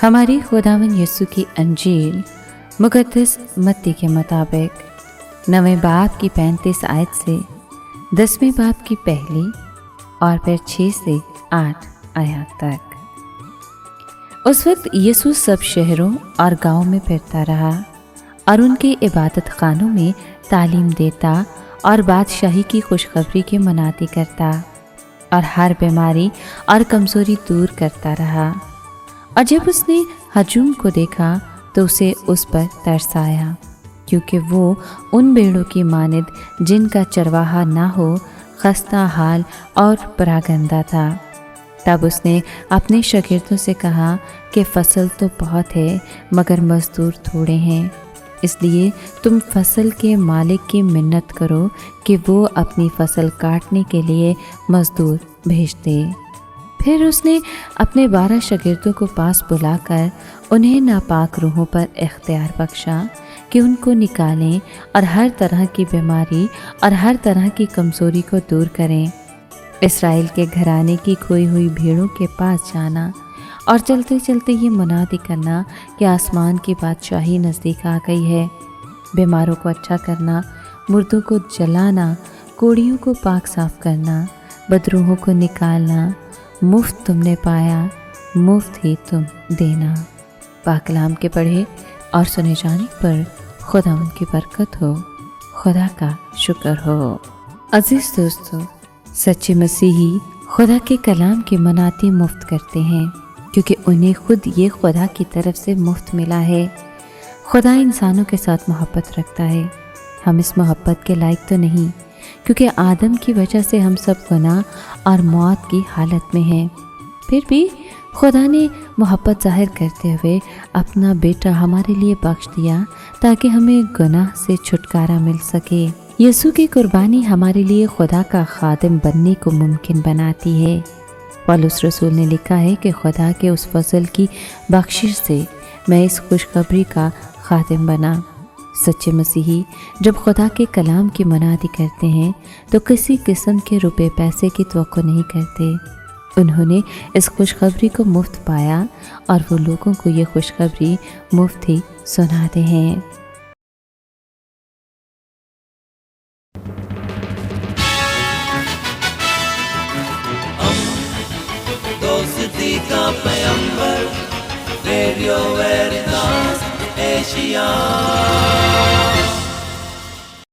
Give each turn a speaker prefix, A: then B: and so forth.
A: ہماری خداوند یسوع کی انجیل مقدس متی کے مطابق 9ویں باب کی 35 آیت سے 10ویں باب کی پہلی اور پھر 6 سے 8 آیات تک۔ اس وقت یسوع سب شہروں اور گاؤں میں پھرتا رہا اور ان کے عبادت خانوں میں تعلیم دیتا اور بادشاہی کی خوشخبری کے منادی کرتا اور ہر بیماری اور کمزوری دور کرتا رہا۔ اور جب اس نے ہجوم کو دیکھا تو اسے اس پر ترس آیا، کیونکہ وہ ان بھیڑوں کی مانند جن کا چرواہا نہ ہو خستہ حال اور پراگندہ تھا۔ تب اس نے اپنے شاگردوں سے کہا کہ فصل تو بہت ہے مگر مزدور تھوڑے ہیں، اس لیے تم فصل کے مالک کی منت کرو کہ وہ اپنی فصل کاٹنے کے لیے مزدور بھیج دے۔ پھر اس نے اپنے 12 شاگردوں کو پاس بلا کر انہیں ناپاک روحوں پر اختیار بخشا کہ ان کو نکالیں اور ہر طرح کی بیماری اور ہر طرح کی کمزوری کو دور کریں۔ اسرائیل کے گھرانے کی کھوئی ہوئی بھیڑوں کے پاس جانا اور چلتے چلتے یہ منادی کرنا کہ آسمان کی بادشاہی نزدیک آ گئی ہے۔ بیماروں کو اچھا کرنا، مردوں کو جلانا، کوڑیوں کو پاک صاف کرنا، بدروحوں کو نکالنا، مفت تم نے پایا مفت ہی تم دینا۔ پاک کلام کے پڑھے اور سنے جانے پر خدا ان کی برکت ہو، خدا کا شکر ہو۔ عزیز دوستو، سچے مسیحی خدا کے کلام کی مناتی مفت کرتے ہیں کیونکہ انہیں خود یہ خدا کی طرف سے مفت ملا ہے۔ خدا انسانوں کے ساتھ محبت رکھتا ہے۔ ہم اس محبت کے لائق تو نہیں کیونکہ آدم کی وجہ سے ہم سب گناہ اور موت کی حالت میں ہیں، پھر بھی خدا نے محبت ظاہر کرتے ہوئے اپنا بیٹا ہمارے لیے بخش دیا تاکہ ہمیں گناہ سے چھٹکارا مل سکے۔ یسوع کی قربانی ہمارے لیے خدا کا خادم بننے کو ممکن بناتی ہے۔ پولس رسول نے لکھا ہے کہ خدا کے اس فضل کی بخشش سے میں اس خوشخبری کا خادم بنا۔ سچے مسیحی جب خدا کے کلام کی منادی کرتے ہیں تو کسی قسم کے روپے پیسے کی توقع نہیں کرتے۔ انہوں نے اس خوشخبری کو مفت پایا اور وہ لوگوں کو یہ خوشخبری مفت ہی سناتے ہیں۔
B: دوستی کا پیمبر ریڈیو ویریتاس ایشیا۔